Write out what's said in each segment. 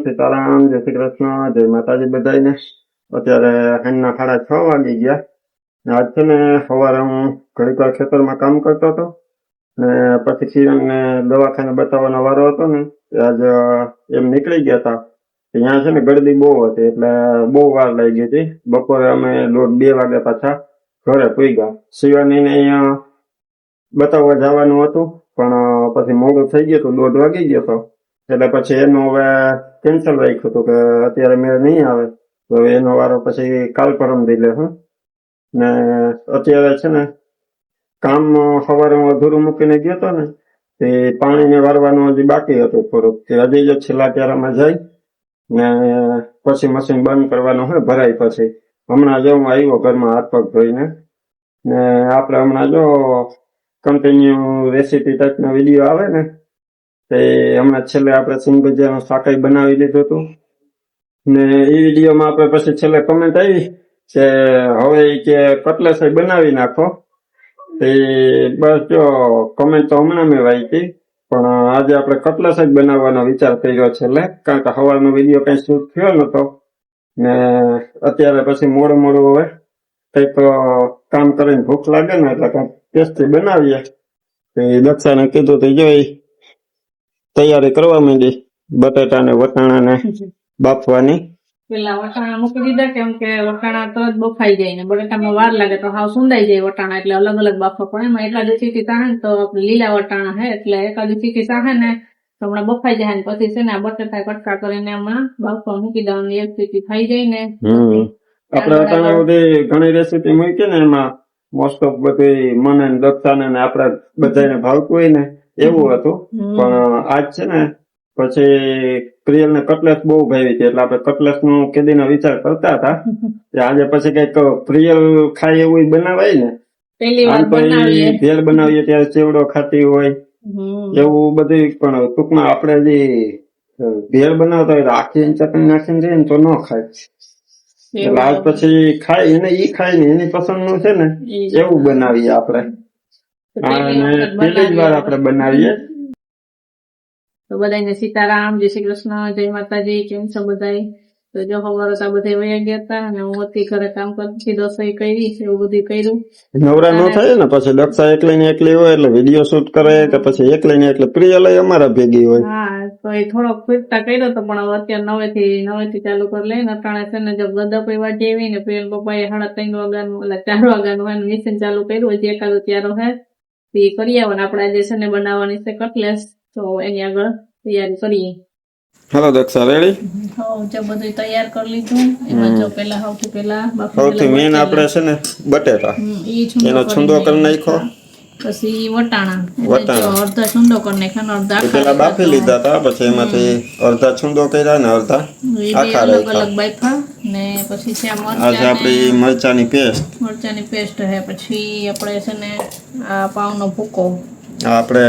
સીતારામ, જય શ્રી કૃષ્ણ, જય માતાજી બધાને. અત્યારે સાંજના 6:30 વાગી ગયા. આજ છે ને સવારે હું ઘડીક વાર ખેતરમાં કામ કરતો હતો ને પછી કિરણને દવાખાને બતાવવાનો વારો હતો ને આજ એમ નીકળી ગયા હતા. ત્યાં છે ને ગરદી બહુ હતી એટલે બહુ વાર લાગી ગઈ હતી. બપોરે અમે 2 વાગે પાછા ઘરે પૂગ્યા. શિવાનીને અહીંયા બતાવવા જવાનું હતું પણ પછી મોડું થઈ ગયું હતું, 1:30 વાગી ગયો હતો. એટલે પછી એનું હવે કેન્સલ રાખ્યું હતું કે અત્યારે મેળ નહીં આવે, તો એનો વારો પછી કાલ પરમ દી લેશું. ને અત્યારે છે ને કામ સવારે હું અધૂરું મૂકીને ગયો હતો ને તે પાણીને વારવાનું હજી બાકી હતું થોડુંક, તે હજી જો છેલ્લા ક્યારામાં જાય ને પછી મશીન બંધ કરવાનું હોય ભરાય પછી. હમણાં જો હું આવ્યો ઘરમાં હાથ પગ ધોઈને ને આપણે હમણાં જો કન્ટિન્યુ રેસીપી ટાઈપના વિડીયો આવે ને તે હમણાં છેલ્લે આપણે સિંગ ભજીયાનું શાકાઈ બનાવી લીધું હતું ને એ વિડીયોમાં આપણે પછી છેલ્લે કમેન્ટ આવી કે હવે કે કટલેસ બનાવી નાખો. તે બસ જો કમેન્ટ તો હમણાં મેં વાંચી પણ આજે આપણે કટલેસ જ બનાવવાનો વિચાર કર્યો છેલ્લે, કારણ કે સવારનો વિડીયો કઈ શૂટ થયો નતો ને અત્યારે પછી મોડું હવે કંઈક કામ કરીને ભૂખ લાગે ને એટલે કંઈક ટેસ્ટી બનાવીએ. તે દક્ષાને કીધું તો જોઈ તૈયારી કરવા માંડી બટાટા ને વટાણા ને બાફવાની. પેલા વટાણા મૂકી દીધા કેમ કે વટાણા તો જ બફાઈ જાય ને બટાટામાં વાર લાગે તો હાવ સુંદાઈ જાય વટાણા, એટલે અલગ અલગ બાફવા પડે. એમાં એકાદી ચીટી તાહે ને તો લીલા વટાણા હે એટલે એકાદી ચીટી તાહે ને તો હમણાં બફાઈ જાય ને પછી છે ને બટાટા કટકા કરીને હમણાં બાફવા મૂકી દેવાનું, એક ચીટી થઈ જાય ને. આપડે વટાણા બધી ઘણી રેસીપી મૂકી ને એમાં મોસ્ટ ઓફ બધી મને દક્ષાને ને આપડે બધાને ભાવતું હોય ને એવું હતું. પણ આજ છે ને પછી પ્રિયલ ને કટલેસ બહુ ભાવી હતી એટલે આપણે કટલેસ નું કેદીનો વિચાર કરતા હતા. આજે પછી કઈક પ્રિયલ ખાય એવું બનાવાય ને, ભેળ બનાવીએ ત્યારે ચેવડો ખાતી હોય એવું બધું. પણ ટૂંકમાં આપણે જે ભેળ બનાવતા હોય આખી ચટણી નાખીને જઈએ ને તો ન ખાય, એટલે આજ પછી ખાય એને ઈ ખાય ને એની પસંદ નું છે ને એવું બનાવીએ આપણે. અને પેલી જ વાર આપણે બનાવીએ. તો બધાને સીતારામ, જય શ્રી કૃષ્ણ, જય માતાજી. કેમ છો બધાય? તો જો સવારે તો બધા વયા ગયા હતા અને હું હતી ઘરે કામ કરતી, રસોઈ કરી એવું બધું કર્યું. નવરા ન થાય ને પછી દક્ષા એકલી ને એકલી હોય એટલે વિડીયો શૂટ કરે કે પછી એકલી ને એટલે પ્રિયલ અમારા ભેગી હોય. હા તો એ થોડોક ફૂટતા કર્યો તો પણ હવે અત્યારે નવેથી ચાલુ કરી લઈને અટાણે છે ને જો ગદા પૈવા જેવી ને પેલ પપ્પાએ 3:30 વાગ્યાનું એટલે 4 વાગ્યાનું હોય મિશન ચાલુ કર્યું, હજી એકાદો ત્યારો હે એ કરી આવો ને આપણે આજે છે ને બનાવવાની છે કટલેસ, તો એની આગળ તૈયારી કરીએ. હાલો દક્ષા રેડી? જો બધું તૈયાર કરી લીધું. એમાં જો સૌથી પહેલા મેન આપણે છે ને બટેટા એનો છુંદો કરી નાખ્યો, પછી વટાણા અડધા છુંદો કરી નાખ્યા, અડધા પેલા બાફી લીધા હતા, પછી એમાંથી અડધા છુંદો કર્યા ને અડધા આખા અલગ અલગ બાફા ને પછી છે આજે આપણી મરચાની પેસ્ટ હે. પછી આપણે છે ને આ પાવનો ભૂકો, આપણે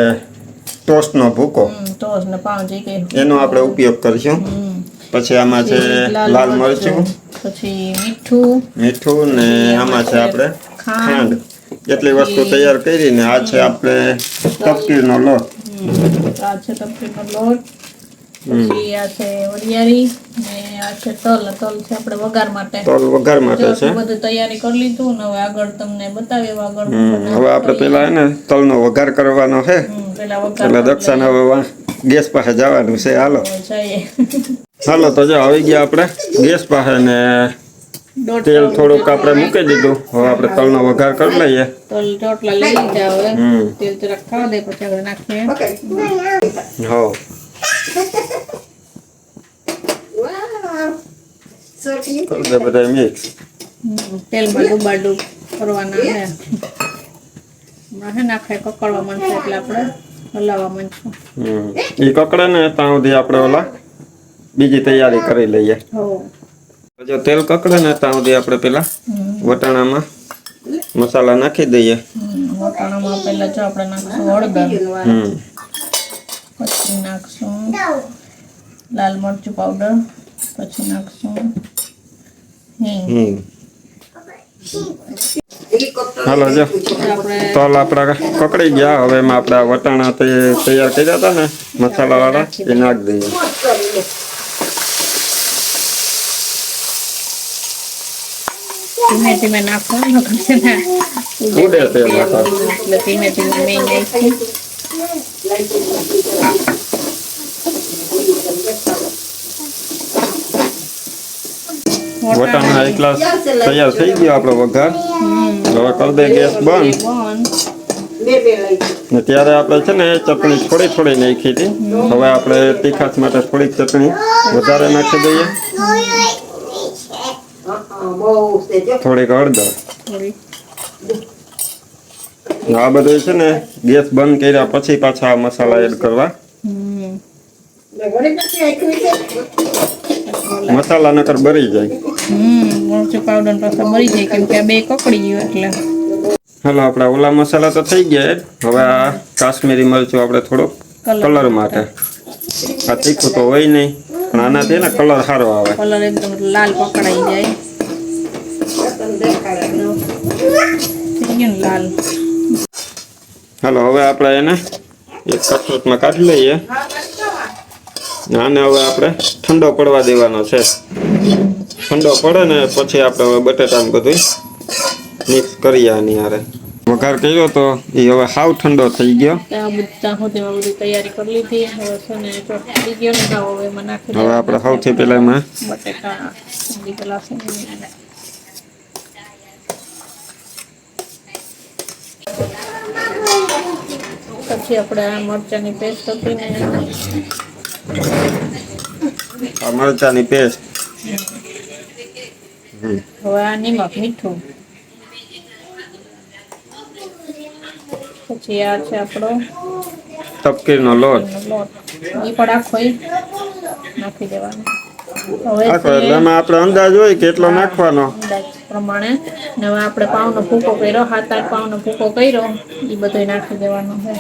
ટોસ્ટ નો ભૂકો, ટોસ્ટ ને પાવ જે કે એનો આપણે ઉપયોગ કરીશું. પછી આમાં છે લાલ મરચું, પછી મીઠું ને આમાં છે આપણે ખાંડ. એટલી વસ્તુ તૈયાર કરીને આ છે આપણે તપકીરનો લોટ, પછી આ છે વરિયાળી ને આ છે તલ છે આપણે વઘાર માટે છે. બધું તૈયારી કરી લીધું ને હવે આગળ તમને બતાવીએ. હવે આપણે પેલા ને તલનો વઘાર કરવાનો છે એટલે દક્ષાને હવે ગેસ પાસે જવાનું છે. હાલો તો જો આવી ગયા આપણે ગેસ પાસે ને તેલ થોડુંક આપણે મૂકી દીધું. હવે આપણે તલનો વઘાર કરી લઈએ. તલ ટોટલા લઈ લીધા, હવે તેલ જરાક ખાવા દે પછી આગળ નાખીએ. બધા મિક્સ તેલમાં ડૂબાડૂબ કરવાના છે. નાખે કકડવા માંડશે એટલે આપણે હલાવવા માંડશું. એ કકડે ને ત્યાં સુધી આપણે ઓલા બીજી તૈયારી કરી લઈએ. જો તેલ કકડે ને ત્યાં સુધી આપણે પેલા વટાણામાં મસાલા નાખી દઈએ. વટાણામાં પેલા જો આપણે નાખશું હળદર, પછી નાખશું લાલ મરચું પાવડર, પછી નાખશું હિંગ. હાલો જો તલ આપણા કકડી ગયા. હવે એમાં આપણે વટાણા તૈયાર કર્યા હતા ને મસાલા વાળા એ નાખી દઈએ. ધીમે ધીમે નાખવાનું છે ને ઉડે તેલમાં તો. એટલે ધીમે ધીમે મેં નાખ્યું. વટાણા એક ગ્લાસ તૈયાર થઈ ગયો આપણો વઘાર. હવે કરી દે ગેસ બંધ. ને ત્યારે આપણે છે ને ચટણી થોડી થોડી નાખી હતી. હવે આપણે તીખાસ માટે થોડીક ચટણી વધારે નાખી દઈએ. થોડીક હળદર. આ બધું છે ને ગેસ બંધ કર્યા પછી પાછા આ મસાલા એડ કરવા. મસાલા નકર બળી જાય. મરચું પાવડર પાછા બળી જાય કેમ કે આ બે કકડી ગયું એટલે. હાલો આપણા ઓલા મસાલા તો થઈ ગયા એડ. હવે આ કાશ્મીરી મરચું આપણે થોડુંક કલર માટે. આ તીખું તો હોય નહીં પણ આનાથી ને કલર સારો આવે. કલર એકદમ લાલ પકડાઈ જાય. થઈ ગયું ને લાલ. હાલો હવે આપણે એને એક કટોટમાં કાઢી લઈએ. આને હવે આપણે ઠંડો પડવા દેવાનો છે. ઠંડો પડે ને પછી આપણે હવે બટેટાને બધું મિક્સ કરીએ આની હારે. વઘાર કર્યો તો એ હવે સાવ ઠંડો થઈ ગયો. બધી તૈયારી કરી લીધી. હવે છે ને થઈ ગયો ને હવે એમાં નાખી હવે આપણે સૌથી પહેલા એમાં બટેટા પેલા પછી આપણે આ મરચાની પેસ્ટ હતી ને આ મરચાની પેસ્ટ. હવે આ નિમક મીઠું. પછી આ છે આપણો તપકીરનો લોટ. એ પણ આખો નાખી દેવાનો. હવે એટલે એમાં આપણે અંદાજ હોય કેટલો નાખવાનો અંદાજ પ્રમાણે. ને હવે આપણે પાવનો ભૂકો કર્યો 7-8 પાવનો ભૂકો કર્યો એ બધો નાખી દેવાનો છે.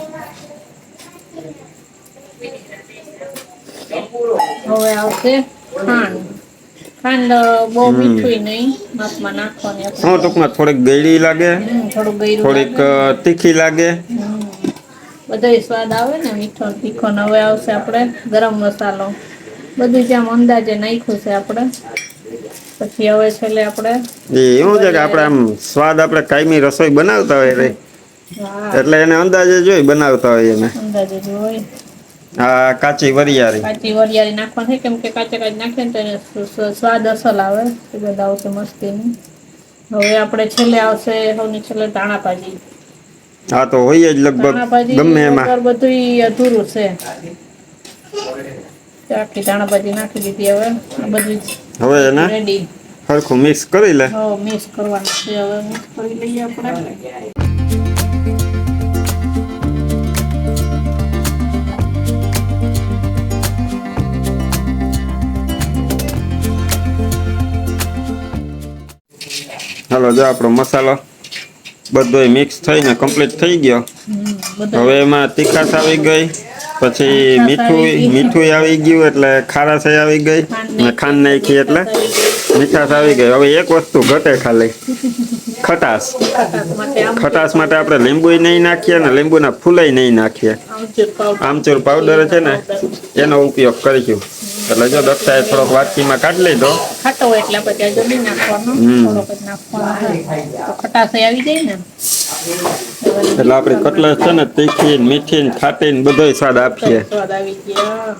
હવે આવશે ખાંડ. ખાંડ બહુ મીઠું નહીં માપમાં નાખવાની. હું ટૂંકમાં થોડીક ગળી લાગે, થોડું ગળ્યું થોડીક તીખી લાગે. બધો સ્વાદ આવે ને મીઠો તીખો. ને હવે આવશે આપણે ગરમ મસાલો. બધું જેમ અંદાજે નાખ્યું છે આપણે. પછી હવે છેલ્લે આપણે એવું છે કે આપણે આમ સ્વાદ આપણે કાયમી રસોઈ બનાવતા હોય રે એટલે એને અંદાજે જોઈ બનાવતા હોય એને. અંદાજે જોઈ આ કાચી વરિયાળી નાખવાની કેમ કે કાચે નાખીએ ને તો એને સ્વાદ અસલ આવે. એ બધા આવશે મસ્તીનું. હવે આપણે છેલ્લે આવશે સૌની છેલ્લે ધાણાભાજી. હા તો હોય જ લગભગ ગમે એમાં. બધું અધૂરું છે. આખી ધાણાભાજી નાખી દીધી. હવે આ બધું હવે એને રેડી સરખું મિક્સ કરી લે. મિક્સ કરવાનું છે. હવે મિક્સ કરી લઈએ આપણે. હાલો જો આપણો મસાલો બધોય મિક્સ થઈને કમ્પ્લીટ થઈ ગયો. હવે એમાં તીખાશ આવી ગઈ. પછી મીઠું આવી ગયું એટલે ખારાશ આવી ગઈ. ને ખાંડ નાખી એટલે મીઠાશ આવી ગઈ. હવે એક વસ્તુ ઘટે ખાલી ખટાશ. ખટાશ માટે આપણે લીંબુ નહીં નાખીએ ને લીંબુના ફૂલે નહીં નાખીએ. આમચૂર પાવડર છે ને એનો ઉપયોગ કરીશું. એટલે જો દક્ષાએ થોડોક વાટકીમાં કાઢી લીધો. ખાટો એટલે પછી જલ્દી નાખવાનો. થોડોક જ નાખવાનો તો ખટાશ આવી જાય ને. એટલે આપણી કટલેસ છે ને તીખી મીઠી ખાટી ને બધોય સ્વાદ આપીએ. સ્વાદ આવી ગયા.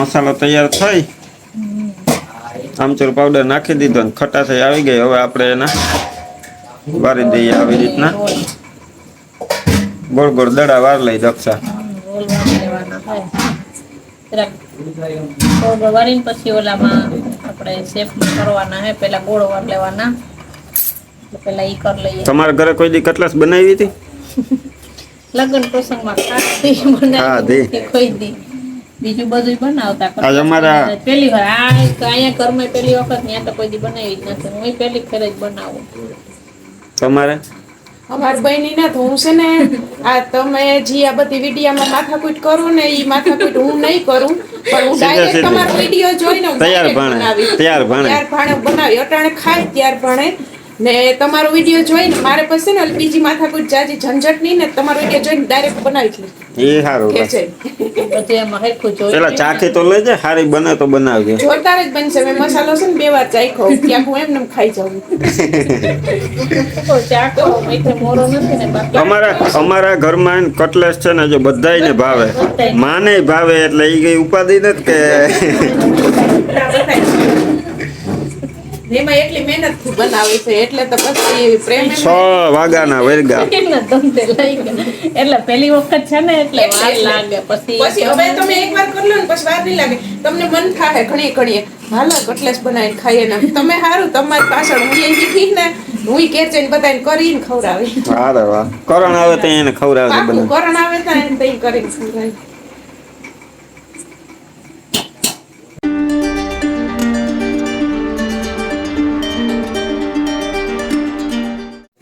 મસાલો તૈયાર થઈ. આમચૂર પાવડર નાખી દીધો ને ખટાશ આવી ગઈ. હવે આપણે એના વારી દઈએ આવી રીતના. ગોળ ગોળ દડા વાર લઈ દક્ષા. વારીને પછી ઓલામાં આપણે શેપ કરવાના હે. પેલા ગોળ વાર લેવાના. પેલા ઈ કરી લઈએ. તમારા ઘરે કોઈ દી કટલેસ બનાવી હતી? લગ્ન પ્રસંગમાં ખાતી બનાવી કોઈ દી. બીજું બધું બનાવતા. પેલી વાર અહીંયા ઘરમાં પેલી વખત ત્યાં તો કોઈ દી બનાવી જ નથી. હું પેલી ફેર જ બનાવું. તમારે અમારી બહેની ના તો હું છે ને આ તમે જે આ બધી વિડીયામાં માથાકૂટ કરું ને એ માથાકૂટ હું નહીં કરું. પણ હું ડાયરેક્ટ તમારો વિડીયો જોઈને તૈયાર ભાણે બનાવી. અટાણે ખાય ત્યાર ભાણે ને તમારો વિડીયો જોઈને મારે પછી ને બીજી માથાકૂટ જાજી ઝંઝટ નહીં ને તમારો વિડીયો જોઈને ડાયરેક્ટ બનાવી જ લીધું. એ સારું ખેંચે. પછી એમાં હરખું જોઈ પેલા ચાખી તો લેજે, સારી બને તો બનાવજે. જોરદાર જ બનશે. મેં મસાલો છે ને 2 વાર ચાખ્યો, ક્યાંક હું એમને એમ ખાઈ જાઉં. ચાખો મીઠે મોરો નથી ને બાકી અમારા ઘરમાં કટલેસ છે ને જો બધાયને ભાવે, માને ભાવે એટલે ઈ કઈ ઉપાધિ નથી કે એમાં એટલી મહેનત થી બનાવે છે એટલે તો પછી પ્રેમ 6 વાગ્યાના વર્ગા. એના ધંધે લઈ ગયા. એટલે પહેલી વખત છે ને એટલે વાર લાગે પછી હવે તમે એકવાર કરી લો ને પછી વાર નહીં લાગે. તમને મન થાય ઘણી ઘડીએ હાલો કટલેસ બનાવીને ખાઈએ ને તમે સારું તમારી પાછળ હું એ શીખી ને હું કેચે બધાને કરીને ખવડાવી. અરે વાહ, કરણ આવે તો એને ખવડાવે છે પાકું બને. કરણ આવે તો એને તઈ કરીને ખવડાવી.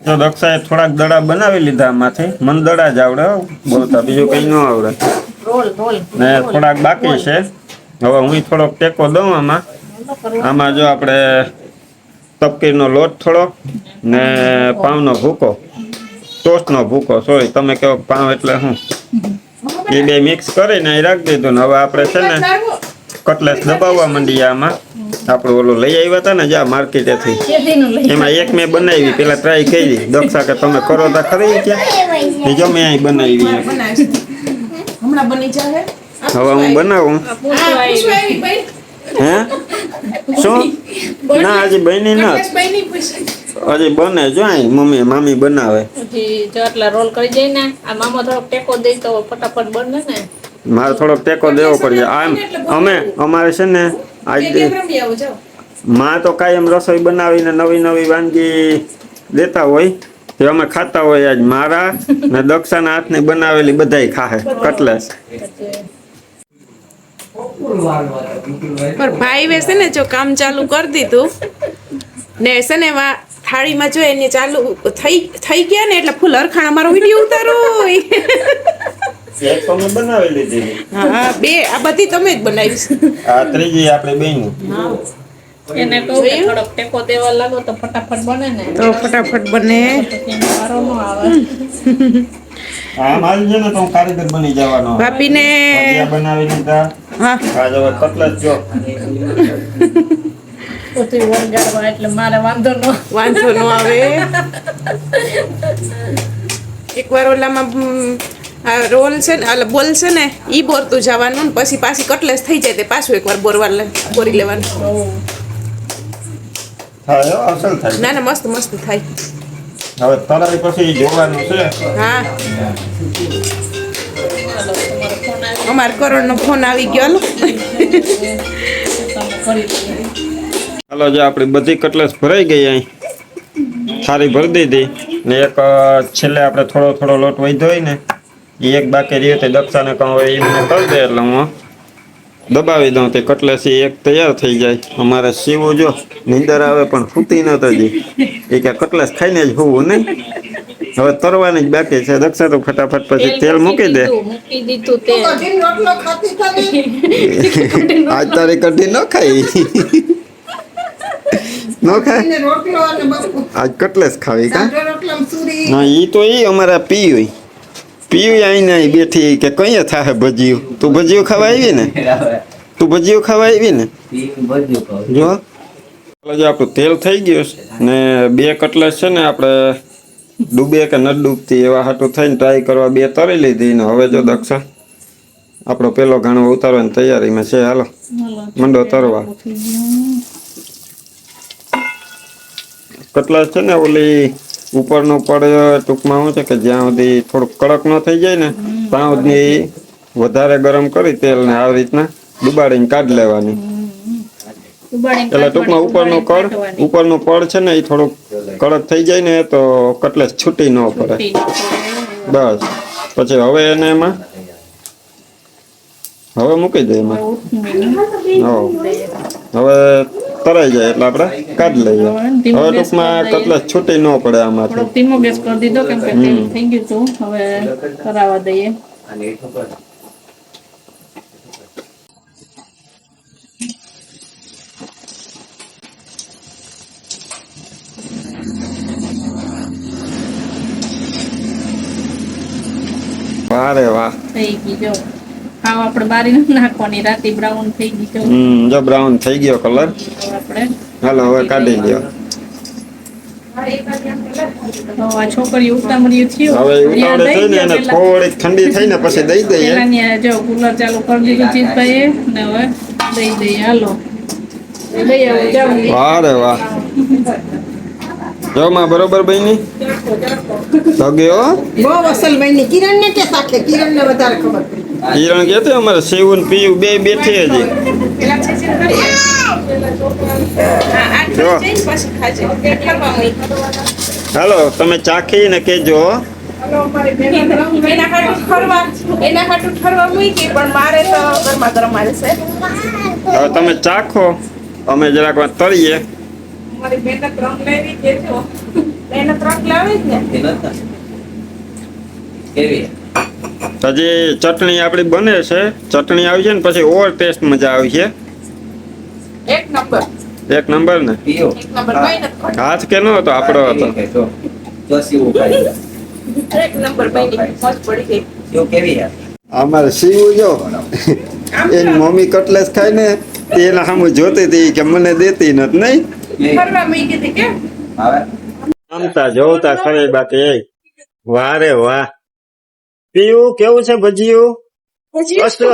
જો દક્ષાએ થોડાક દડા બનાવી લીધા આમાંથી. મન દડા જ આવડે હો, બોલતા બીજું કઈ ન આવડે. રોલ ને થોડાક બાકી છે. હવે હું થોડોક ટેકો દઉં આમાં જો આપણે તપકીરનો લોટ થોડો ને પાવનો ભૂકો, ટોસ્ટનો ભૂકો, સોરી તમે કહો પાવ એટલે શું, એ બે મિક્સ કરીને અહીં રાખી દીધું ને હવે આપણે છે ને કટલેસ દબાવવા માંડીએ. આમાં આપણે ઓલું લઈ આવ્યા હતા ને જ્યાં માર્કેટેથી, એમાં એક મેં બનાવી, પેલા ટ્રાય કરી. દક્ષા કે તમે કરો તો ખરી ક્યાં, જો મેં અહીં બનાવી. બનાવીશ. હમણાં બની જાય. હવે હું બનાવું. પૂછવા આવી ભાઈ. હે શું? ના હજી બની ના, કટલેસ બની પૂછી. હજી બને જો અહીં મમ્મી મામી બનાવે. પછી જો આટલા રોલ કરી જાય ને આ મામા થોડોક ટેકો દે તો ફટાફટ બને ને. મારે થોડોક ટેકો દેવો પડશે. આમ અમારે છે ને આજ રમી આવો જાઓ. માં તો કાયમ રસોઈ બનાવીને નવી નવી વાનગી દેતા હોય, તે અમે ખાતા હોય. આજ મારા ને દક્ષાના હાથની બનાવેલી બધાય ખાહે કટલેસ. પણ ભાઈ છે ને જો કામ ચાલુ કરી દીધું ને છે ને થાળીમાં જો એને ચાલુ થઈ ગયા ને એટલે ફૂલ હરખાણા મારો વિડીયો ઉતારો. એક તો મેં બનાવી લીધી. હા બે આ બધી તમે જ બનાવીશ. આ ત્રીજી આપણે બેની. એને કહું કે થોડોક ટેકો દેવા લાગો તો ફટાફટ બને ને. તો ફટાફટ બને. પછી એનો વારો ન આવે. આમ હાલ છે ને તો હું કારીગર બની જવાનો. ભાભીને ભજીયા બનાવી લીધા. હા આજ હવે કટલેસ જો. બધું વણગાડવા એટલે મારે વાંધો ન આવે. એકવાર ઓલામાં આ રોલ છે ને બોલ છે ને ઈ બોરતું જવાનું ને પછી પાછી કટલેસ થઈ જાય તે પાછું એકવાર બોરી લેવાનું. થાય હો, અસલ થાય. ના ના મસ્ત મસ્ત થાય. હવે તરાઈ પછી જોવાનું છે. હા અમાર કરોડનો ફોન આવી ગયો. હાલો જો આપણી બધી કટલેસ ભરાઈ ગઈ. અહીં થાળી ભરી દીધી ને એક છેલ્લે આપણે થોડો થોડો લોટ વધ્યો હોય ને એ એક બાકી રહ્યો તે દક્ષાને કહું હવે એમને કરી દે એટલે હું દબાવી દઉં તે કટલેસ એક તૈયાર થઈ જાય. અમારે સીવું જો નીંદર આવે પણ સૂતી ન થતી, એ કે કટલેસ ખાઈને જ હોવું નહીં. હવે તરવાની જ બાકી છે. દક્ષા તો ફટાફટ પછી તેલ મૂકી દે. મૂકી દીધું તેલ. આજ તારી કઢી ન ખાઈ ન ખાય આજ કટલેસ ખાવી કા? ના ઈ તો ઈ અમારા પીયું આઈને બેઠી કે કઈ થાય ભજીયું. તું ભજીયું ખાવા આવી ને? તું ભજીયું ખાવા આવી ને? જો આપણું તેલ થઈ ગયું ને 2 કટલેસ છે ને આપણે ડૂબે કે ન ડૂબતી એવા હાટું થઈને ટ્રાય કરવા 2 તરી લીધી ને હવે જો દક્ષા આપણો પેલો ઘણો ઉતારવાની તૈયારીમાં છે. હાલો મંડો તરવા. કટલેસ છે ને ઓલી ઉપરનું પડ ટૂંકમાં શું છે કે જ્યાં સુધી થોડુંક કડક ન થઈ જાય ને ત્યાં સુધી વધારે ગરમ કરી તેલ ને આવી રીતના ડુબાડીને કાઢી લેવાની. એટલે ટૂંકમાં ઉપરનું પડ છે ને એ થોડુંક કડક થઈ જાય ને તો કટલેસ છૂટી ન પડે. બસ પછી હવે એને એમાં હવે મૂકી દે એમાં. હવે તરાઈ જાય એટલે આપણે કાઢી લઈએ. હવે ટૂંકમાં કટલેસ છૂટી ન પડે આમાંથી. ધીમો ગેસ કરી દીધો કેમ કે તેલ થઈ ગયું હતું. હવે કરાવવા દઈએ. વાહ રે વાહ, થઈ ગઈ જો ખાવા આપણે બારી નથી નાખવાની રાતી બ્રાઉન થઈ ગઈ જો જો બ્રાઉન થઈ ગયો કલર. તો આપણે હાલો હવે કાઢી લ્યો. તો આ છોકરી ઉતામળ્યું થયું હવે ઉતાવળે થઈને એને થોડીક ઠંડી થઈને પછી દઈ દઈએ. પેલા જો કુલર ચાલુ કરી દીધું ચીજભાઈએ ને હવે દઈ દઈએ હાલો દઈ આવો જાવ વાહ રે વાહ. જો માં બરોબર બની સગ્યો. બહુ અસલ બની. કિરણ ને કે સાખે કિરણ ને વધારે ખબર પડી. કિરણ કહેતો અમારે શિવ ને પીયું બે બેઠી હજી. પેલા છે જો. પછી ખાજે ઠરવા મળી. હાલો તમે ચાખી ને કેજો. એના હાટું ઠરવા મૂકી પણ મારે તો ગરમા ગરમ છે. હવે તમે ચાખો અમે જરાક વાર તળીએ. મારી મહેનત રંગ લેવી કેજો મહેનત રંગ લાવી જ ને. હજી ચટણી આપણી બને છે. ચટણી આવશે ને પછી ઓવર ટેસ્ટ મજા આવશે. એક નંબર એક નંબર ને એક નંબર કઈ નથી ખોટું. હાથ કે નો હતો આપણો હતો. એક નંબર બની મોજ પડી ગઈ. અમારે શિવ જો એની મમ્મી કટલેસ ખાય ને એના સામે જોતી હતી કે મને દેતી નથી નહીં. ઠરવા મૂકી હતી કે આમતા જોતા ખરે બાકી એ વાહ રે વાહ. પીવું કેવું છે ભજીયું? અસલ.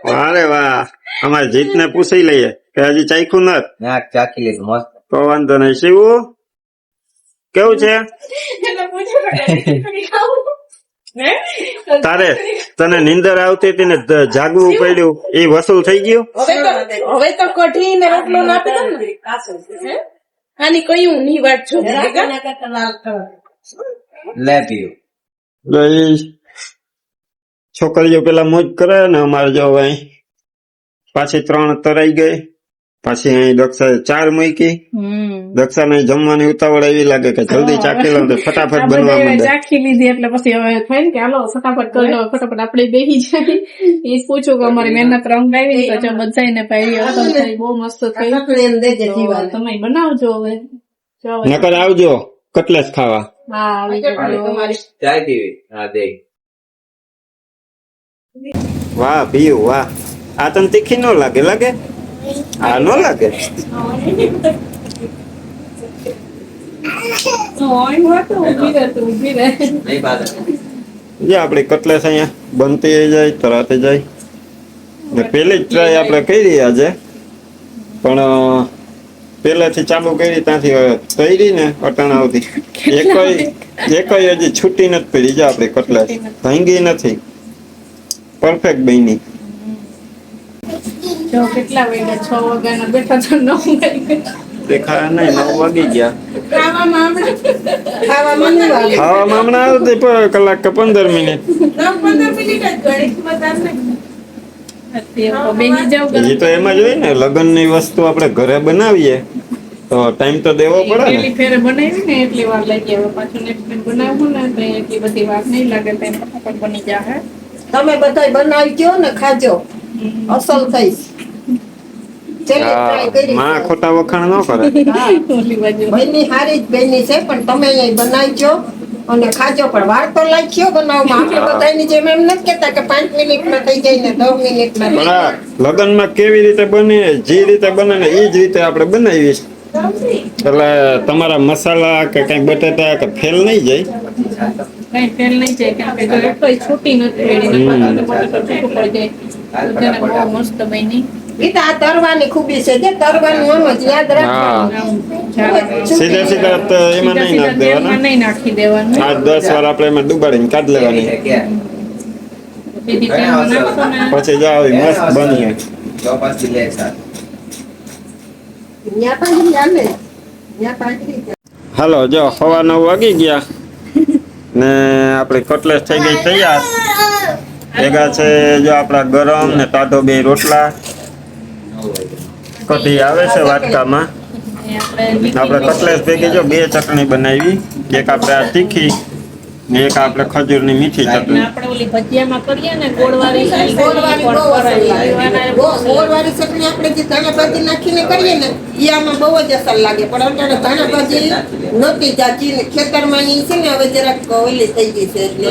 વાહ રે વાહ. અમારે જીતને પૂછી લઈએ કે હજી ચાખ્યું નથી. ચાખી લીધું મસ્ત. તો વાંધો નહીં. શિવું કેવું છે તારે? તને નીંદર આવતી હતી ને જાગવું પડ્યું એ વસૂલ થઈ ગયું? હવે તો કઢી ને રોટલો ના આપે ને આની કયું ની વાત છો. લે પીયું. એટલે ઈ છોકરીઓ પેલા મોજ કરે ને અમારે જો અહીં પાછી 3 તરાઈ ગઈ. પાછી અહીં દક્ષાએ 4 મૂકી. દક્ષાને જમવાની ઉતાવળ એવી લાગે કે જલ્દી ચાખી લો તો ફટાફટ બનવા માંડે. ચાખી લીધી એટલે પછી હવે થાય ને કે હાલો ફટાફટ કરી લો ફટાફટ આપણે બેસી જાય એ જ પૂછું કે અમારી મહેનત રંગ આવી તો જો બધાને પાડી અસલ થઈ બહુ મસ્ત થઈ. તો તમે બનાવજો હવે જો હવે. નકર આવજો કટલેસ ખાવા. હા આવી ગયો. ચાય પીવી. હા દે. વાહ પીયું વાહ. આ તને તીખી નો લાગે? લાગે? આ નો લાગે. ઉભી રહે નહીં પાછળ. જે આપડી કટલેસ અહીંયા બનતી જાય તરાતે જાય ને પેલી જ ટ્રાય આપણે કરી આજે પણ પેલાથી ચાલુ કરી ત્યાંથી તૈરી ને અટાણાવથી એકય હજી છૂટી નથી પડી. જાય આપડી કટલેસ ભાંગી નથી. પરફેક્ટ બની. જો કેટલા વાગ્યા 6 વાગ્યાના બેઠા તો 9 વાગ્યા દેખાયા નહીં. 9 વાગી ગયા. ખાવામાં હમણાં આવતી કલાક કે 15 મિનિટ. 10-15 મિનિટ જ ગણિત બતાવશે. બેસી જાવ એ તો એમ જ હોય ને લગ્ન ની વસ્તુ આપણે ઘરે બનાવીએ તો ટાઈમ તો દેવો પડે ને. પેલી ફેરે બનાવી ને એટલી વાર લાગી હવે પાછું નેક્સ્ટ ટાઈમ બનાવવું ને તો એટલી બધી વાર નહીં લાગે તો ફટાફટ બની જાય. તમે બધા બનાવજો ને ખાજો. અસલ થઈશ. માં ખોટા વખાણ ન કરે. ઓલી બાજુ બહેની હારી જ બહેની છે પણ તમે અહીં બનાવજો અને ખાજો. પણ વાર તો લાગ્યો બનાવવામાં. આપણે બધાની જેમ એમ નથી કેતા કે 5 મિનિટમાં થઈ જાય ને 10 મિનિટમાં. પણ આ લગ્નમાં કેવી રીતે બને જે રીતે બને ને એ જ રીતે આપણે બનાવીશ એટલે તમારા મસાલા કે કઈ બટેટા કે ફેલ નહીં જાય. કઈ ફેલ નહીં જાય કેમ કે જો કોઈ છૂટી નથી પડી ને બટાટા છૂટું પડી જાય તો તેને બહુ મસ્ત બની. ગીતા આ તરવાની ખૂબી છે જે તરવાનું આમ જ યાદ રાખવાનું. સીધા સીધા તો એમાં નહીં નાખ દેવાના. નહીં નાખી દેવાનું 8-10 વાર આપણે એમાં ડુબાડીને કાઢ લેવાની. સીધી તેલમાં નાખશો ને પછી જો આવી મસ્ત બની. તો પાછી લે સાર. ન્યા પાછી ચાલે. ન્યા પાછી હાલો જો 9:15 વાગી ગયા ને આપણી કટલેસ થઈ ગઈ તૈયાર. ભેગા છે જો આપણા ગરમ ને ટાઢો 2 રોટલા. કઢી આવે છે વાટકામાં. આપણે કટલેસ ભેગી જો 2 ચટણી બનાવી. એક આપણે આ તીખી ને એક આપણે ખજૂરની મીઠી ચટણી. આપણે ઓલી ભજીયામાં કરીએ ને ગોળવાળી ગોળવાળી ચટણી આપણે જે ધાણા ભાજી નાખીને કરીએ ને એ આમાં બહુ જ અસર લાગે. પણ અત્યારે ધાણા ભાજી નહોતી જાજી ને ખેતરમાં ની છે ને હવે જરાક ઓલી થઈ ગઈ છે એટલે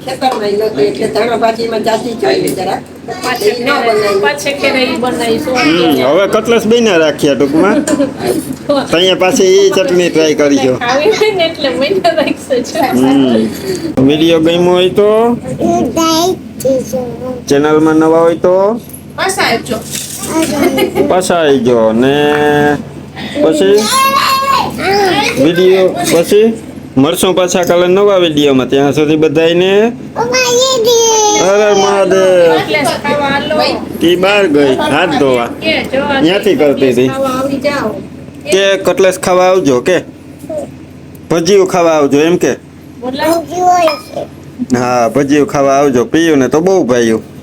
ખેતરમાં ય નહોતું એટલે ધાણા ભાજીમાં જાતી જોઈએ જરા પાછે ન બનાવી પાછે ક્યારે ઈ બનાવીશું હવે કટલેસ બન્યા રાખ્યા ટૂંકમાં અહીંયા પાછી એ ચટણી ટ્રાય કરીજો ખાવી હોય ને એટલે મહિના રાખશે છે વિડીયો ગમ્યો હોય તો ચેનલમાં નવા હોય તો પાછા આવજો પાછા આવજો ને પછી વિડીયો પછી મળશું પાછા કાલે નવા વિડીયોમાં ત્યાં સુધી બધાને હર હર મહાદેવ એટલે ખાવા હાલો તી બહાર ગઈ હાથ ધોવા કે જો આ ત્યાંથી કરતી હતી ખાવા આવી જાઓ કે કટલેસ ખાવા આવજો કે ભજીયું ખાવા આવજો એમ કે બોલાવો હા ભજીયું ખાવા આવજો પીયું ને તો બહુ ભાઈયું